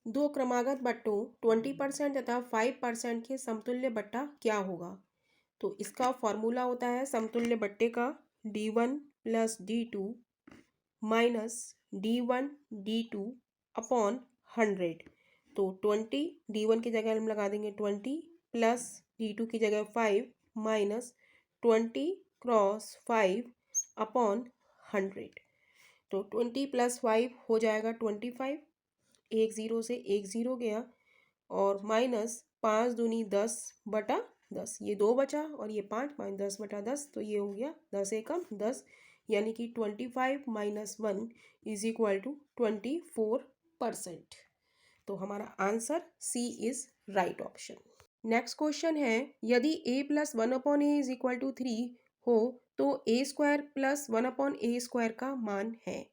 दो क्रमागत बट्टों 20% तथा 5% के समतुल्य बट्टा क्या होगा। तो इसका फॉर्मूला होता है समतुल्य बट्टे का D1 plus D2 minus D1 D2 upon 100। तो 20 D1 की जगह हम लगा देंगे 20 प्लस D2 की जगह 5 माइनस 20 क्रॉस 5 अपॉन 100। तो 20 प्लस 5 हो जाएगा 25, एक ज़ीरो से एक ज़ीरो गया और माइनस 5 दूनी 10 बटा 10, ये 2 बचा और ये 5 5 10 बटा 10, तो ये हो गया 10 एकम 10, यानी कि 25 माइनस 1 इज इक्वल टू 24%। तो हमारा answer C is right option. Next question है, यदि a plus 1/a is equal to 3 हो तो a square plus 1/a square का मान है।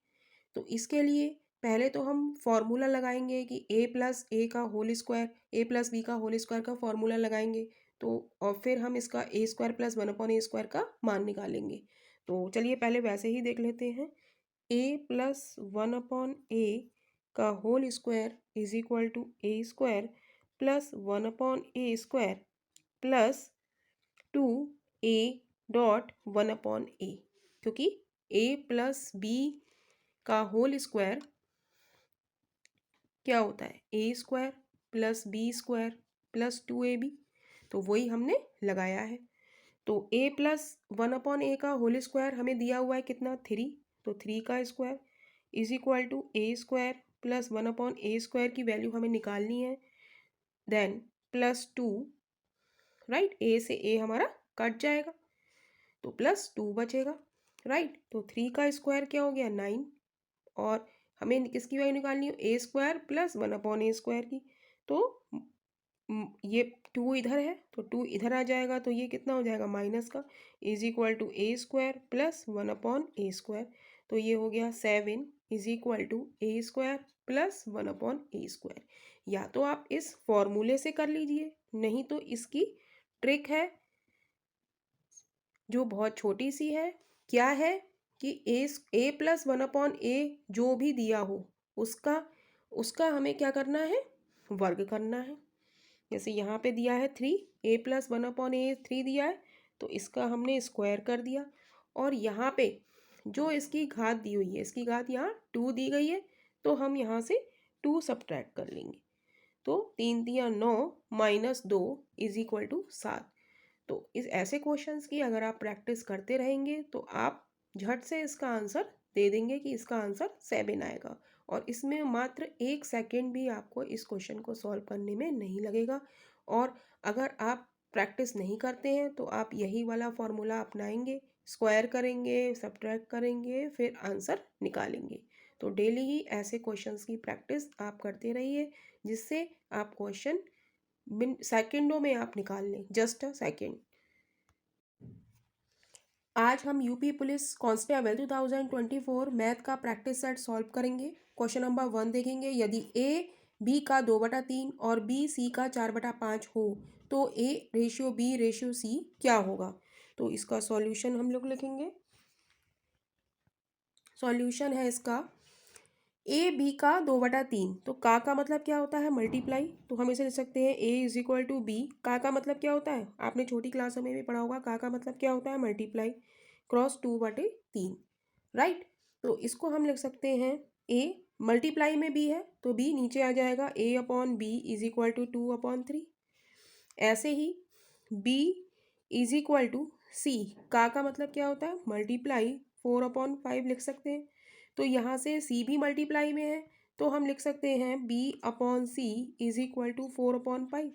तो इसके लिए पहले तो हम फॉर्मूला लगाएंगे कि a प्लस ए का whole square, a plus B का होल स्क्वायर का फॉर्मूला लगाएंगे। तो और फिर हम इसका a square plus 1/a square का मान निकालेंगे। तो चलिए पहले वैसे ही देख लेते हैं। a प्लस 1/a का whole square is equal to a square plus 1/a square plus 2a dot 1/a, क्योंकि a प्लस b का होल स्क्वायर क्या होता है, a square plus B square plus 2ab। तो वही हमने लगाया है। तो a प्लस 1/a का होल स्क्वायर हमें दिया हुआ है कितना, 3। तो 3 का square is equal to a square plus 1/a square की वैल्यू हमें निकालनी है, देन प्लस 2, राइट, a से a हमारा कट जाएगा तो प्लस 2 बचेगा, राइट। तो 3 का स्क्वायर क्या हो गया, 9, और हमें किसकी वैल्यू निकालनी है, a square plus 1/a square की। तो ये 2 इधर है तो 2 इधर आ जाएगा, तो ये कितना हो जाएगा माइनस का, is equal to a square plus 1/a square. तो ये हो गया 7 is equal to a square plus 1/a square. या तो आप इस फॉर्मूले से कर लीजिए, नहीं तो इसकी ट्रिक है जो बहुत छोटी सी है। क्या है कि a प्लस 1/a जो भी दिया हो उसका उसका हमें क्या करना है, वर्ग करना है। जैसे यहाँ पे दिया है 3, a प्लस 1/a 3 दिया है तो इसका हमने स्क्वायर कर दिया, और यहाँ पे जो इसकी घात दी हुई है, इसकी घात यहाँ 2 दी गई है, तो हम यहाँ से 2 सब्ट्रैक्ट कर लेंगे। तो 3 तिया 9 माइनस 2 इज इक्वल टू 7। तो इस ऐसे क्वेश्चंस की अगर आप प्रैक्टिस करते रहेंगे तो आप झट से इसका आंसर दे देंगे कि इसका आंसर 7 आएगा, और इसमें मात्र 1 सेकेंड भी आपको इस क्वेश्चन को सॉल्व करने में नहीं लगेगा। और अगर आप प्रैक्टिस नहीं करते हैं तो आप यही वाला फॉर्मूला अपनाएंगे, स्क्वायर करेंगे, सब्ट्रैक्ट करेंगे, फिर आंसर निकालेंगे। तो डेली ही ऐसे क्वेश्चंस की प्रैक्टिस आप करते रहिए, जिससे आप क्वेश्चन सेकेंडों में आप निकाल लें, जस्ट अ सेकेंड। आज हम यूपी पुलिस कांस्टेबल 2024 मैथ का प्रैक्टिस सेट सॉल्व करेंगे। क्वेश्चन नंबर 1 देखेंगे, यदि a b का 2/3 और b c का 4/5 हो तो a ratio b ratio c क्या होगा। तो इसका सॉल्यूशन हम लोग लिखेंगे। सॉल्यूशन है इसका a b का 2/3, तो का मतलब क्या होता है, मल्टीप्लाई। तो हम इसे लिख सकते हैं a is equal to B. का मतलब क्या होता है, आपने छोटी क्लासों में भी पढ़ा होगा, का मतलब क्या होता है, मल्टीप्लाई, क्रॉस 2/3, राइट। तो इसको हम लिख सकते हैं a मल्टीप्लाई में b है तो b नीचे आ जाएगा, a/b इज इक्वल टू 2/3। ऐसे ही b is equal to c, का मतलब क्या होता है, मल्टीप्लाई, 4/5 लिख सकते हैं। तो यहाँ से c भी मल्टीप्लाई में है तो हम लिख सकते हैं b/c इज इक्वल टू 4/5।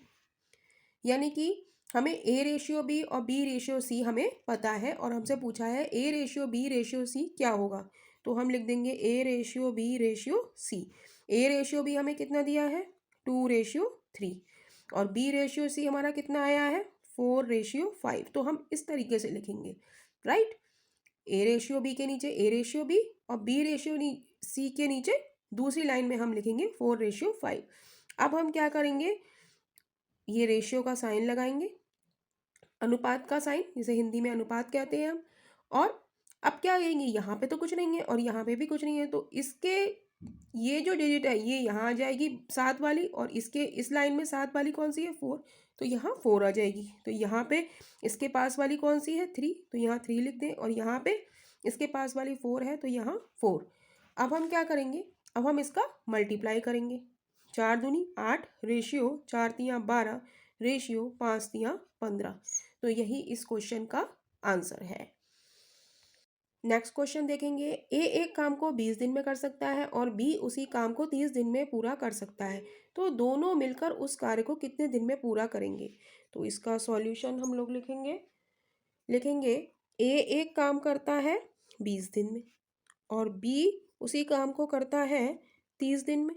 यानी कि हमें a रेशियो b और b रेशियो c हमें पता है, और हमसे पूछा है a ratio b ratio c क्या होगा। तो हम लिख देंगे a ratio b ratio c। a ratio b हमें कितना दिया है, 2:3, और b रेशियो c हमारा कितना आया है, 4:5। तो हम इस तरीके से लिखेंगे, राइट। a रेशियो b के नीचे a रेशियो b और b रेशियो c के नीचे दूसरी लाइन में हम लिखेंगे 4:5। अब हम क्या करेंगे, ये रेशियो का साइन लगाएंगे, अनुपात का साइन, जिसे हिंदी में अनुपात कहते हैं हम। और अब क्या करेंगे, यहाँ पे तो कुछ नहीं है और यहाँ पे भी कुछ नहीं है, तो इसके ये जो डिजिट है ये यहाँ आ जाएगी 7 वाली, और इसके इस लाइन में 7 वाली कौन सी है 4, तो यहाँ 4 आ जाएगी। तो यहाँ पे इसके पास वाली कौन सी है 3, तो यहाँ 3 लिख दें, और यहाँ पे इसके पास वाली 4 है तो यहाँ 4। अब हम क्या करेंगे, अब हम इसका मल्टीप्लाई करेंगे। 4 दूनी 8 रेशियो 4 तियाँ 12 रेशियो 5 तियाँ 15। तो यही इस क्वेश्चन का आंसर है। नेक्स्ट क्वेश्चन देखेंगे, ए एक काम को 20 दिन में कर सकता है और बी उसी काम को 30 दिन में पूरा कर सकता है, तो दोनों मिलकर उस कार्य को कितने दिन में पूरा करेंगे। तो इसका सॉल्यूशन हम लोग लिखेंगे ए एक काम करता है 20 दिन में और बी उसी काम को करता है 30 दिन में।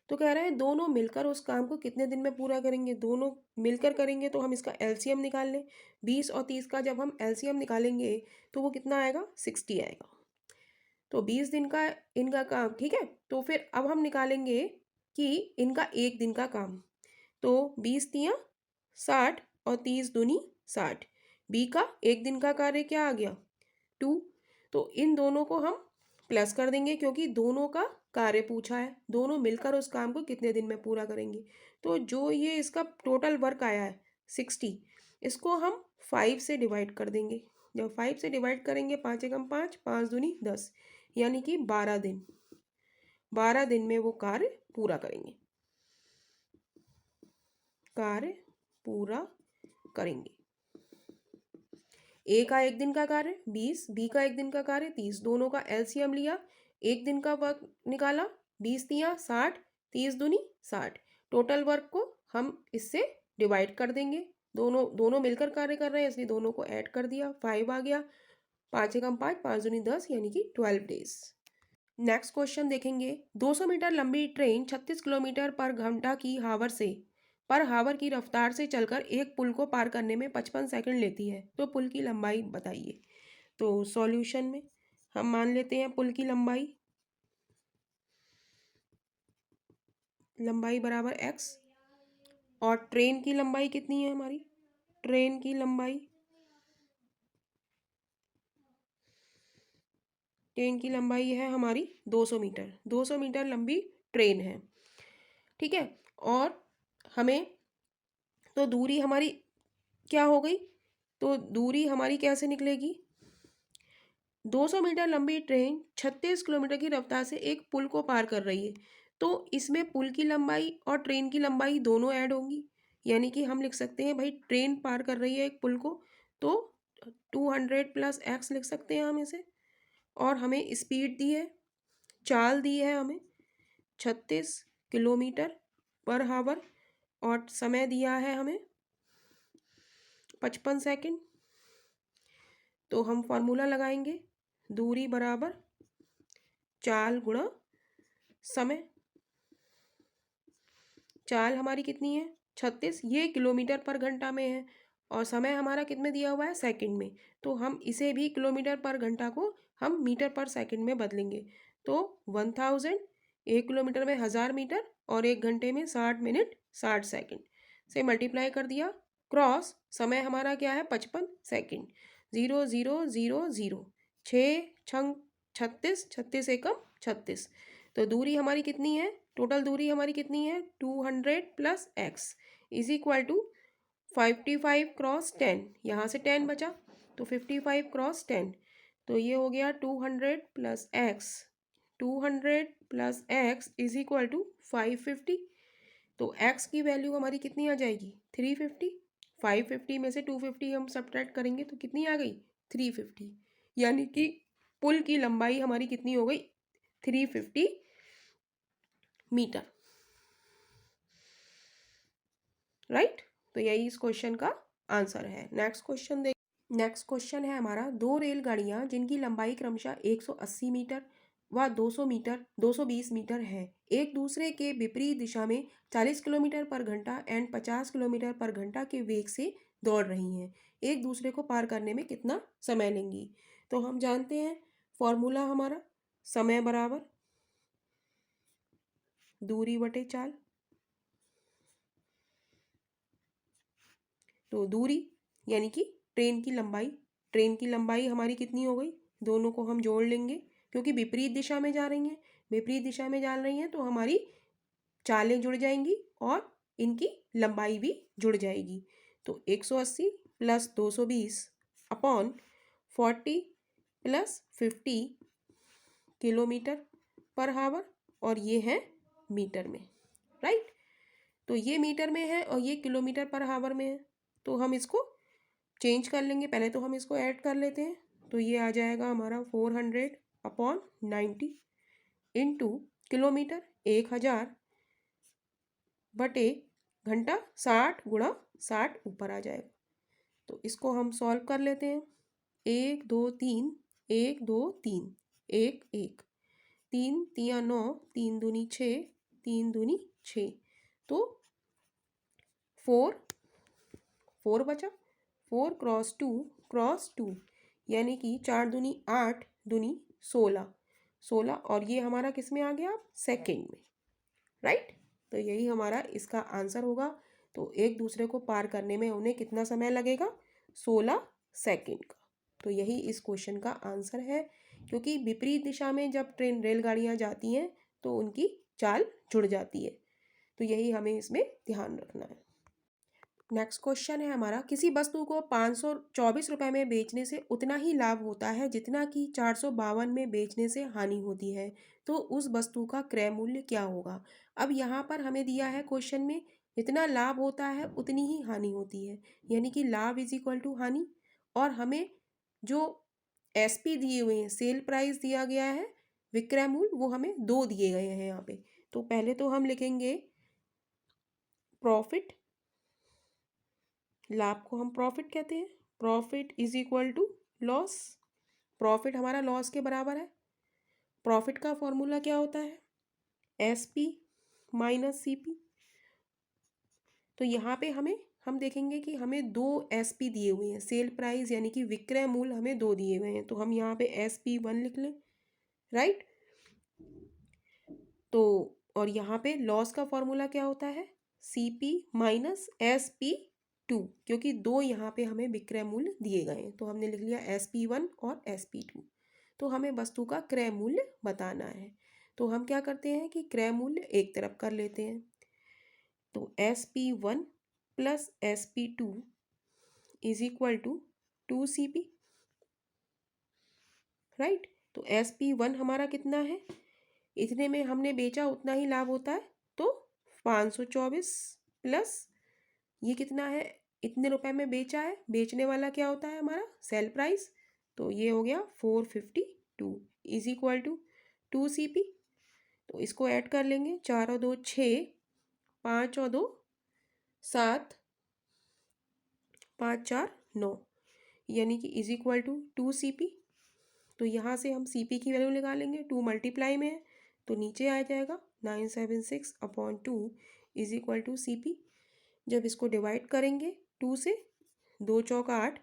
तो कह रहा है दोनों मिलकर उस काम को कितने दिन में पूरा करेंगे, दोनों मिलकर करेंगे तो हम इसका एलसीएम निकाल लें। 20 और 30 का जब हम एलसीएम निकालेंगे तो वो कितना आएगा 60 आएगा। तो 20 दिन का इनका काम, ठीक है। तो फिर अब हम निकालेंगे कि इनका एक दिन का काम, तो 20 तियाँ 60 और 30 दूनी 60। बी का एक दिन का कार्य क्या आ गया 2। तो इन दोनों को हम प्लस कर देंगे क्योंकि दोनों का कार्य पूछा है, दोनों मिलकर उस काम को कितने दिन में पूरा करेंगे। तो जो ये इसका टोटल वर्क आया है 60, इसको हम 5 से डिवाइड कर देंगे। जब 5 से डिवाइड करेंगे 5 एकम 5 5 दूनी 10, यानी कि 12 दिन में वो कार्य पूरा करेंगे, कार्य पूरा करेंगे। ए का एक दिन का कार्य 20, बी का एक दिन का कार्य 30, दोनों का एलसीएम लिया, एक दिन का वर्क निकाला, 20 तियाँ 60 30 दूनी 60। टोटल वर्क को हम इससे डिवाइड कर देंगे, दोनों दोनों मिलकर कार्य कर रहे हैं इसलिए दोनों को ऐड कर दिया, 5 आ गया, 5 एकम 5 5 दूनी 10, यानी कि 12 डेज। नेक्स्ट क्वेश्चन देखेंगे, 200 मीटर लंबी ट्रेन 36 किलोमीटर पर घंटा की हावर की रफ्तार से चलकर एक पुल को पार करने में 55 सेकंड लेती है, तो पुल की लंबाई बताइए। तो सॉल्यूशन में हम मान लेते हैं पुल की लंबाई बराबर x, और ट्रेन की लंबाई कितनी है हमारी, ट्रेन की लंबाई है हमारी 200 मीटर, 200 मीटर लंबी ट्रेन है, ठीक है। और हमें तो दूरी हमारी क्या हो गई, तो दूरी हमारी कैसे निकलेगी, 200 मीटर लंबी ट्रेन 36 किलोमीटर की रफ्तार से एक पुल को पार कर रही है, तो इसमें पुल की लंबाई और ट्रेन की लंबाई दोनों ऐड होंगी, यानी कि हम लिख सकते हैं भाई ट्रेन पार कर रही है एक पुल को, तो 200 प्लस एक्स लिख सकते हैं हम इसे। और हमें स्पीड दी है, चाल दी है हमें 36 किलोमीटर पर हावर, और समय दिया है हमें 55 सेकंड। तो हम फॉर्मूला लगाएंगे, दूरी बराबर चाल गुणा समय। चाल हमारी कितनी है 36, ये किलोमीटर पर घंटा में है, और समय हमारा कितने दिया हुआ है सेकंड में, तो हम इसे भी किलोमीटर पर घंटा को हम मीटर पर सेकंड में बदलेंगे। तो 1000 एक किलोमीटर में 1000 मीटर, और एक घंटे में 60 मिनट 60 सेकंड से मल्टीप्लाई कर दिया, क्रॉस समय हमारा क्या है 55 सेकंड। 0 0 0 0, 6 छंग 36, 36 एकम 36। तो दूरी हमारी कितनी है, टोटल दूरी हमारी कितनी है 200 plus X is equal to 55 cross 10, यहाँ से 10 बचा तो 55 क्रॉस 10, तो ये हो गया 200 plus X, 200 plus X is equal to 550। तो एक्स की वैल्यू हमारी कितनी आ जाएगी 350, 550 में से 250 हम सब्ट्रैक्ट करेंगे तो कितनी आ गई 350, यानी कि पुल की लंबाई हमारी कितनी हो गई 350 मीटर, राइट। तो यही इस क्वेश्चन का आंसर है। नेक्स्ट क्वेश्चन है हमारा, दो रेलगाड़ियां जिनकी लंबाई क्रमशः 180 मीटर व 220 मीटर है, एक दूसरे के विपरीत दिशा में 40 किलोमीटर पर घंटा एंड 50 किलोमीटर पर घंटा के वेग से दौड़ रही हैं, एक दूसरे को पार करने में कितना समय लेंगी। तो हम जानते हैं फॉर्मूला हमारा, समय बराबर दूरी बटे चाल। तो दूरी यानी कि ट्रेन की लंबाई हमारी कितनी हो गई, दोनों को हम जोड़ लेंगे क्योंकि विपरीत दिशा में जा रही हैं, विपरीत दिशा में जा रही हैं तो हमारी चालें जुड़ जाएंगी और इनकी लंबाई भी जुड़ जाएगी। तो 180 प्लस 220 अपॉन 40 प्लस 50 किलोमीटर पर हावर, और ये है मीटर में, राइट। तो ये मीटर में है और ये किलोमीटर पर हावर में है, तो हम इसको चेंज कर लेंगे। पहले तो हम इसको ऐड कर लेते हैं। तो ये आ जाएगा हमारा 400 अपॉन 90 इंटू किलोमीटर 1000 बटे घंटा 60 गुणा 60 ऊपर आ जाएगा। तो इसको हम सॉल्व कर लेते हैं। 1 2 3 1 2 3 1 1 3 3 9 3 दूनी 6 3 दूनी 6, तो 4 बचा। 4 क्रॉस 2 यानी कि 4 दूनी 8 दूनी 16 और ये हमारा किस में आ गया, सेकेंड में, राइट। तो यही हमारा इसका आंसर होगा। तो एक दूसरे को पार करने में उन्हें कितना समय लगेगा, 16 सेकेंड का। तो यही इस क्वेश्चन का आंसर है, क्योंकि विपरीत दिशा में जब ट्रेन रेलगाड़ियाँ जाती हैं तो उनकी चाल जुड़ जाती है। तो यही हमें इसमें ध्यान रखना है। नेक्स्ट क्वेश्चन है हमारा, किसी वस्तु को 524 रुपये में बेचने से उतना ही लाभ होता है जितना कि 452 में बेचने से हानि होती है, तो उस वस्तु का क्रय मूल्य क्या होगा। अब यहाँ पर हमें दिया है क्वेश्चन में जितना लाभ होता है उतनी ही हानि होती है, यानी कि लाभ इज इक्वल टू हानि, और हमें जो एसपी दिए हुए हैं, सेल प्राइस दिया गया है, विक्रय मूल्य वो हमें 2 दिए गए हैं यहाँ पे। तो पहले तो हम लिखेंगे प्रॉफिट, लाभ को हम प्रॉफिट कहते हैं। Profit is equal to loss, profit हमारा लॉस के बराबर है। प्रॉफिट का फॉर्मूला क्या होता है, S P minus C P. तो यहाँ पे हम देखेंगे कि हमें 2 एस पी दिए हुए हैं, सेल प्राइस यानी कि विक्रय मूल्य हमें 2 दिए हुए हैं, तो हम यहाँ पे SP1 लिख लें, राइट। तो और यहाँ पे लॉस का फॉर्मूला क्या होता है, CP माइनस SP2, क्योंकि 2 यहाँ पे हमें विक्रय मूल्य दिए गए हैं, तो हमने लिख लिया SP1 और SP2। तो हमें वस्तु का क्रय मूल्य बताना है, तो हम क्या करते हैं कि क्रय मूल्य एक तरफ कर लेते हैं। तो SP1 plus SP2 is equal to 2CP, right. तो SP1 हमारा कितना है, इतने में हमने बेचा उतना ही लाभ होता है, तो 524 प्लस ये कितना है, इतने रुपए में बेचा है, बेचने वाला क्या होता है हमारा सेल प्राइस, तो ये हो गया 452 इज इक्वल टू 2CP। तो इसको ऐड कर लेंगे, 4 और 2 6, 5 और 2 7, 5 4 9, यानी कि इज इक्वल टू 2CP। तो यहाँ से हम CP की वैल्यू निकालेंगे, 2 मल्टीप्लाई में है तो नीचे आ जाएगा 976 upon 2 is equal to CP। जब इसको डिवाइड करेंगे 2 से, 2 चौका 8,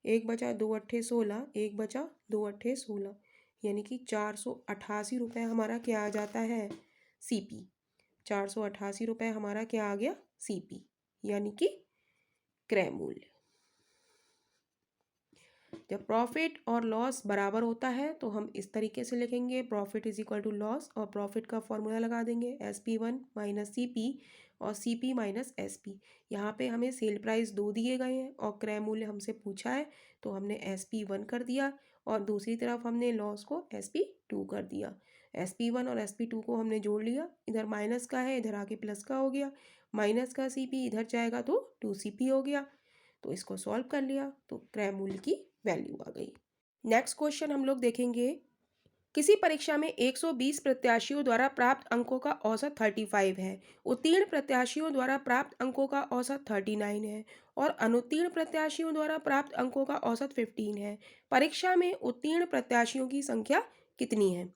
1 बचा 2 अट्ठे 16, 1 बचा 2 अट्ठे 16, यानी कि 488 रुपये हमारा क्या आ जाता है, CP। 488 रुपये हमारा क्या आ गया, CP, यानी कि क्रय मूल्य। जब प्रॉफिट और लॉस बराबर होता है तो हम इस तरीके से लिखेंगे, profit is equal to loss, और प्रॉफिट का फॉर्मूला लगा देंगे SP1 माइनस CP और CP माइनस SP। यहाँ पे हमें सेल प्राइस 2 दिए गए हैं और क्रय मूल्य हमसे पूछा है, तो हमने SP1 कर दिया और दूसरी तरफ हमने लॉस को SP2 कर दिया। SP1 और SP2 को हमने जोड़ लिया, इधर माइनस का है इधर आके प्लस का हो गया, माइनस का CP इधर जाएगा तो 2CP हो गया। तो इसको सॉल्व कर लिया तो क्रय मूल्य की वैल्यू आ गई। नेक्स्ट क्वेश्चन हम लोग देखेंगे, किसी परीक्षा में 120 प्रत्याशियों द्वारा प्राप्त अंकों का औसत 35 है, उत्तीर्ण प्रत्याशियों द्वारा प्राप्त अंकों का औसत 39 है और अनुत्तीर्ण प्रत्याशियों द्वारा प्राप्त अंकों का औसत 15 है। परीक्षा में उत्तीर्ण प्रत्याशियों की संख्या कितनी है।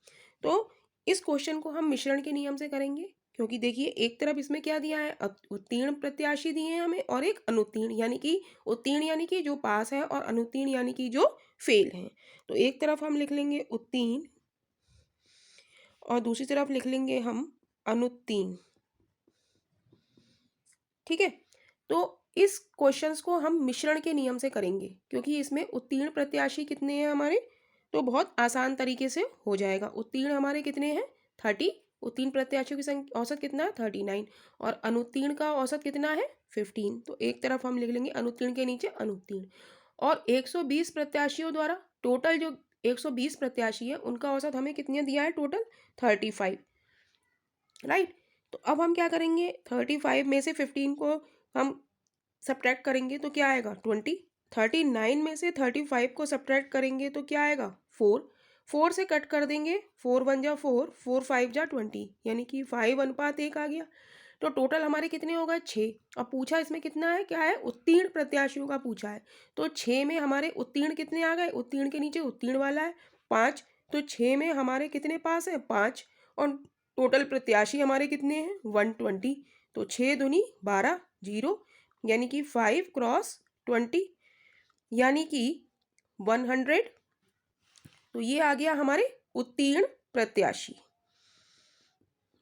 तो इस क्वेश्चन को हम मिश्रण के नियम से करेंगे, क्योंकि देखिए एक तरफ इसमें क्या दिया है, उत्तीर्ण प्रत्याशी दिए हैं हमें और एक अनुत्तीर्ण, यानी कि उत्तीर्ण यानी कि जो पास है और अनुत्तीर्ण यानी कि जो फेल हैं। तो एक तरफ हम लिख लेंगे उत्तीर्ण और दूसरी तरफ लिख लेंगे हम अनुत्तीर्ण, ठीक है। तो इस क्वेश्चंस को हम मिश्रण के नियम से करेंगे, क्योंकि इसमें उत्तीर्ण प्रत्याशी कितने हैं हमारे, तो बहुत आसान तरीके से हो जाएगा। उत्तीर्ण हमारे कितने हैं, 30, उत्तीर्ण प्रत्याशियों की संख्या औसत कितना है 39, और अनुत्तीर्ण का औसत कितना है 15। तो एक तरफ हम लिख लेंगे अनुत्तीर्ण के नीचे अनुत्तीर्ण। और 120 प्रत्याशियों द्वारा टोटल जो 120 प्रत्याशी है उनका औसत हमें कितने दिया है टोटल 35, राइट। तो अब हम क्या करेंगे, 35 में से 15 को हम सब्ट्रैक्ट करेंगे तो क्या आएगा 20। 39 में से 35 को सब्ट्रैक्ट करेंगे तो क्या आएगा 4। 4 से कट कर देंगे, 4 1 जा 4, 4 5 जा 20, यानी कि 5:1 आ गया। तो टोटल हमारे कितने होगा 6। अब पूछा इसमें कितना है, क्या है, उत्तीर्ण प्रत्याशियों का पूछा है। तो 6 में हमारे उत्तीर्ण कितने आ गए, उत्तीर्ण के नीचे उत्तीर्ण वाला है 5, तो 6 में हमारे कितने पास है 5, और टोटल प्रत्याशी हमारे कितने हैं 120। तो 6 दूनी 12, 0, यानी कि 5 क्रॉस 20, यानी कि 100। तो ये आ गया हमारे उत्तीर्ण प्रत्याशी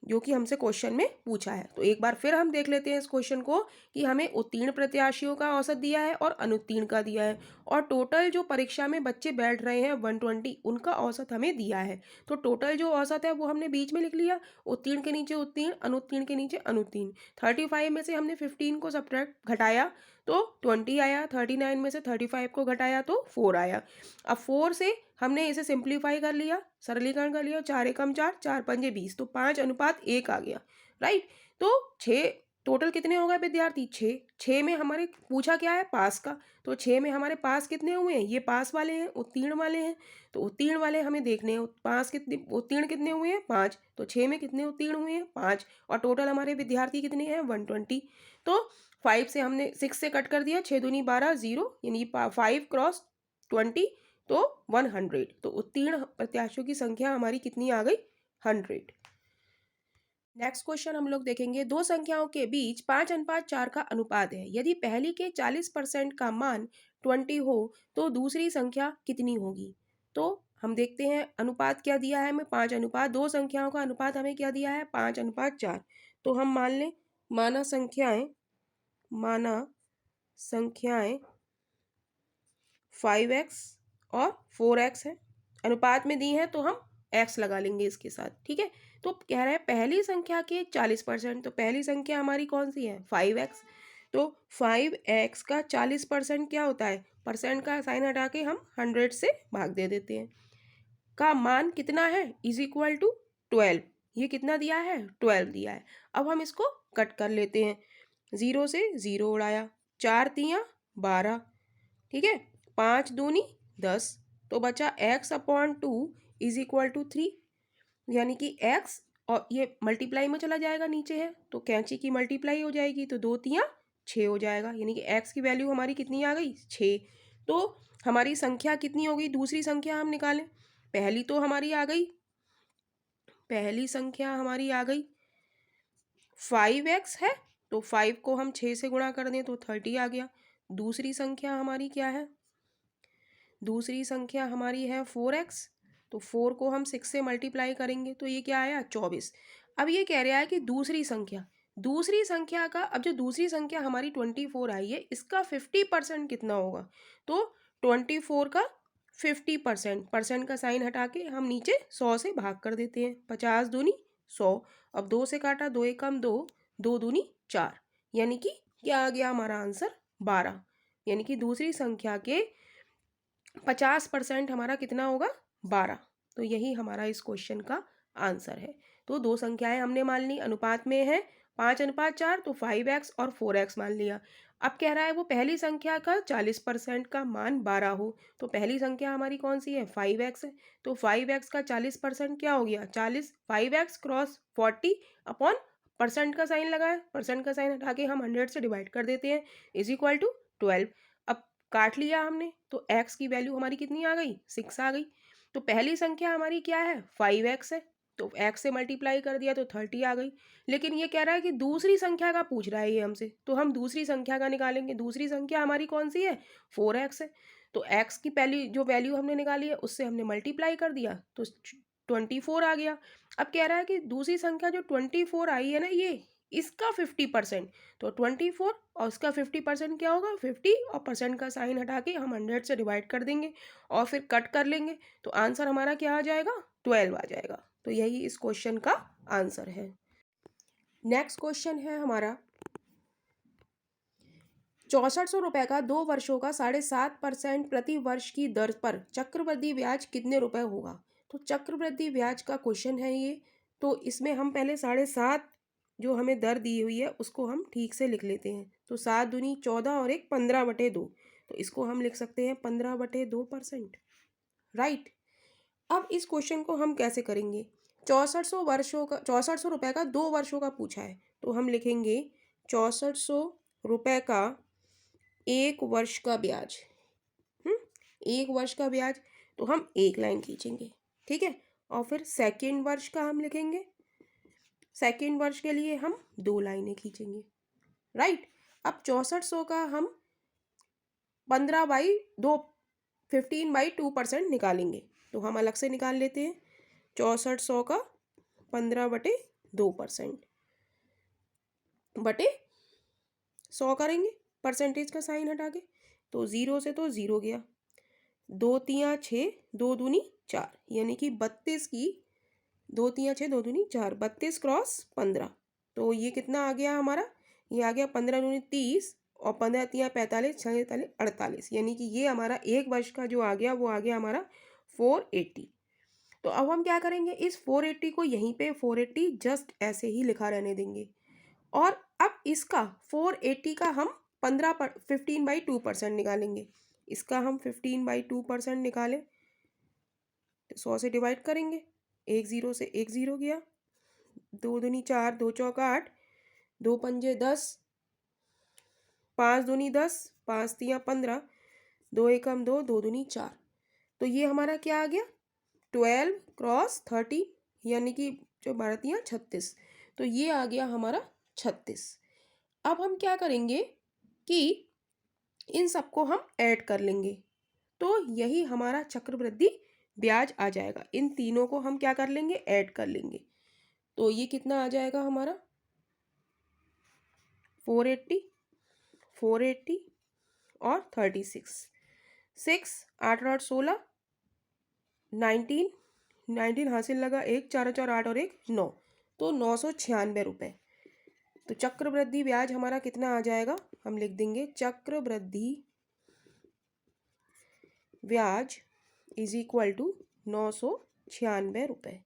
जो कि हमसे क्वेश्चन में पूछा है। तो एक बार फिर हम देख लेते हैं इस क्वेश्चन को कि हमें उत्तीर्ण प्रत्याशियों का औसत दिया है और अनुत्तीर्ण का दिया है, और टोटल जो परीक्षा में बच्चे बैठ रहे हैं 120 उनका औसत हमें दिया है। तो टोटल जो औसत है वो हमने बीच में लिख लिया, उत्तीर्ण के नीचे उत्तीर्ण, अनुत्तीर्ण के नीचे अनुत्तीर्ण। 35 में से हमने 15 को सब्ट्रैक्ट घटाया तो 20 आया, 39 में से 35 को घटाया तो 4 आया। अब 4 से हमने इसे सिंप्लीफाई कर लिया, सरलीकरण कर लिया, 4 एकम 4, 4 पंजे 20, तो 5:1 आ गया, राइट। तो 6 टोटल कितने हो गए विद्यार्थी 6। 6 में हमारे पूछा क्या है पास का, तो 6 में हमारे पास कितने हुए हैं, ये पास वाले हैं, उत्तीर्ण वाले हैं। तो उत्तीर्ण वाले हमें देखने हैं, पास कितने उत्तीर्ण कितने हुए हैं 5, तो 6 में कितने उत्तीर्ण हुए हैं 5, और टोटल हमारे विद्यार्थी कितने हैं 120। तो 5 से हमने 6 से कट कर दिया, 6 दूनी 12, 0, यानी 5 क्रॉस 20 तो 100। तो उत्तीर्ण प्रत्याशियों की संख्या हमारी कितनी आ गई 100। नेक्स्ट क्वेश्चन हम लोग देखेंगे, दो संख्याओं के बीच 5:4 का अनुपात है, यदि पहली के 40% का मान 20 हो तो दूसरी संख्या कितनी होगी। तो हम देखते हैं अनुपात क्या दिया है हमें 5:, दो संख्याओं का अनुपात हमें क्या दिया है 5:4। तो हम मान लें, माना संख्याएं 5x और 4x है, अनुपात में दी है तो हम x लगा लेंगे इसके साथ, ठीक है। तो कह रहे हैं पहली संख्या के 40%, तो पहली संख्या हमारी कौन सी है 5x। तो 5x का 40% क्या होता है, परसेंट का साइन हटा के हम 100 से भाग दे देते हैं, का मान कितना है इज इक्वल टू 12। ये कितना दिया है 12 दिया है। अब हम इसको कट कर लेते हैं, 0 से 0 उड़ाया, 4 तियाँ 12, ठीक है, 5 दूनी 10, तो बचा x/2 इज इक्वल टू 3, यानी कि x, और ये मल्टीप्लाई में चला जाएगा, नीचे है तो कैंची की मल्टीप्लाई हो जाएगी, तो 2 तियाँ 6 हो जाएगा, यानी कि x की वैल्यू हमारी कितनी आ गई 6। तो हमारी संख्या कितनी हो गई, दूसरी संख्या हम निकालें, पहली तो हमारी आ गई, पहली संख्या हमारी आ गई 5x है, तो 5 को हम 6 से गुणा कर दें तो 30 आ गया। दूसरी संख्या हमारी क्या है, दूसरी संख्या हमारी है 4x, तो 4 को हम 6 से मल्टीप्लाई करेंगे तो ये क्या आया 24। अब ये कह रहा है कि दूसरी संख्या का, अब जो दूसरी संख्या हमारी 24 आई है इसका 50% कितना होगा। तो 24 का 50%, परसेंट का साइन हटा के हम नीचे 100 से भाग कर देते हैं, 50 दूनी 100, अब 2 से काटा, 2 एकम 2, 2 दूनी 4, यानी कि क्या आ गया हमारा आंसर 12, यानी कि दूसरी संख्या के 50% हमारा कितना होगा 12। तो यही हमारा इस क्वेश्चन का आंसर है। तो दो संख्याएं हमने मान ली, अनुपात में है 5:4, तो 5x और 4x मान लिया। अब कह रहा है वो पहली संख्या का 40% का मान 12 हो, तो पहली संख्या हमारी कौन सी है 5x है, तो 5x का 40% क्या हो गया 40, 5x क्रॉस 40 अपॉन परसेंट का साइन लगाए, परसेंट का साइन हटा के हम 100 से डिवाइड कर देते हैं, इज इक्वल टू 12। अब काट लिया हमने तो x की वैल्यू हमारी कितनी आ गई 6 आ गई। तो पहली संख्या हमारी क्या है 5x है, तो x से मल्टीप्लाई कर दिया तो 30 आ गई। लेकिन ये कह रहा है कि दूसरी संख्या का पूछ रहा है ये हमसे, तो हम दूसरी संख्या का निकालेंगे। दूसरी संख्या हमारी कौन सी है 4x है, तो x की पहली जो वैल्यू हमने निकाली है उससे हमने मल्टीप्लाई कर दिया तो 24 आ गया। अब कह रहा है कि दूसरी संख्या जो 24 आई है ना, ये इसका 50%, तो 24 और उसका 50% क्या होगा 50, और परसेंट का साइन हटा के हम 100 से डिवाइड कर देंगे और फिर कट कर लेंगे, तो आंसर हमारा क्या आ जाएगा 12 आ जाएगा। तो यही इस क्वेश्चन का आंसर है। नेक्स्ट क्वेश्चन है हमारा 6400 रुपये का 2 वर्षों का 7.5% प्रति वर्ष की दर पर चक्रवृद्धि ब्याज कितने रुपए होगा। तो चक्रवृद्धि ब्याज का क्वेश्चन है ये। तो इसमें हम पहले 7.5 जो हमें दर दी हुई है उसको हम ठीक से लिख लेते हैं। तो 7 दूनी 14 और एक 15/2, तो इसको हम लिख सकते हैं 15/2%, राइट। अब इस क्वेश्चन को हम कैसे करेंगे, 6400 रुपये का 2 वर्षों का पूछा है, तो हम लिखेंगे 6400 रुपये का 1 वर्ष का ब्याज। 1 वर्ष का ब्याज, तो हम एक लाइन खींचेंगे, ठीक है। और फिर सेकेंड वर्ष का हम लिखेंगे, सेकेंड वर्ष के लिए हम 2 लाइनें खींचेंगे, राइट। अब 6400 का हम 15/2% निकालेंगे, तो हम अलग से निकाल लेते हैं। 6400 का 15/2% बटे 100 करेंगे, परसेंटेज का साइन हटा के, तो 0 से तो 0 गया, 2 तियाँ 6, 2 दूनी 4, यानी कि 32 की 2 तियाँ 6, 2 दूनी 4, 32 क्रॉस 15, तो ये कितना आ गया हमारा, ये आ गया 15 दूनी 30 और 15 तियाँ 45, 6 43 48, यानी कि ये हमारा 1 वर्ष का जो आ गया वो आ गया हमारा 480। तो अब हम क्या करेंगे, इस 480 को यहीं पे 480 जस्ट ऐसे ही लिखा रहने देंगे। और अब इसका 480 का हम 15/2% निकालेंगे। इसका हम 15/2% निकालें तो 100 से डिवाइड करेंगे, 1 0 से 1 0 गया, 2 दूनी 4, 2 चौका 8, 2 पंजे 10, 5 दूनी 10, 5 तियाँ 15, 2 एकम 2, 2 दूनी 4, तो ये हमारा क्या आ गया 12 क्रॉस 30, यानी कि जो 12 तियाँ 36, तो ये आ गया हमारा 36। अब हम क्या करेंगे कि इन सबको हम ऐड कर लेंगे, तो यही हमारा चक्रवृद्धि ब्याज आ जाएगा। इन तीनों को हम क्या कर लेंगे, ऐड कर लेंगे, तो ये कितना आ जाएगा हमारा 480, 480 और 36, 6 8 8 16, 19 19 हासिल लगा, 1 4 4 8 और 1 9, तो 996 रुपये। तो चक्रवृद्धि ब्याज हमारा कितना आ जाएगा, हम लिख देंगे चक्रवृद्धि ब्याज इज इक्वल टू 996 रुपये।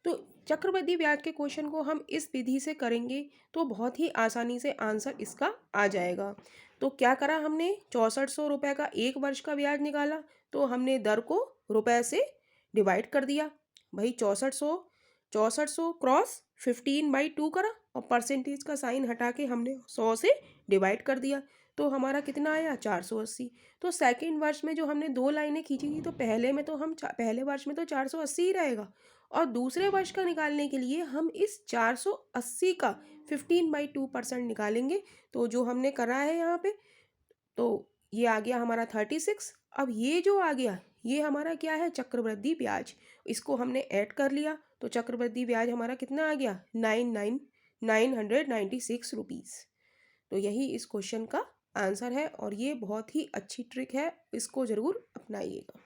तो चक्रवृद्धि ब्याज के क्वेश्चन को हम इस विधि से करेंगे तो बहुत ही आसानी से आंसर इसका आ जाएगा। तो क्या करा हमने, 6400 रुपये का 1 वर्ष का ब्याज निकाला, तो हमने दर को रुपए से डिवाइड कर दिया। भाई 6400 क्रॉस 15/2 करा और परसेंटेज का साइन हटा के हमने 100 से डिवाइड कर दिया, तो हमारा कितना आया 480। तो सेकेंड वर्ष में जो हमने 2 लाइनें खींची थी, तो पहले वर्ष में तो 480 ही रहेगा, और दूसरे वर्ष का निकालने के लिए हम इस 480 का 15/2% निकालेंगे। तो जो हमने करा है यहाँ पे, तो ये आ गया हमारा 36। अब ये जो आ गया ये हमारा क्या है, चक्रवृद्धि ब्याज, इसको हमने ऐड कर लिया, तो चक्रवृद्धि ब्याज हमारा कितना आ गया 996 रुपीज़। तो यही इस क्वेश्चन का आंसर है, और ये बहुत ही अच्छी ट्रिक है, इसको ज़रूर अपनाइएगा।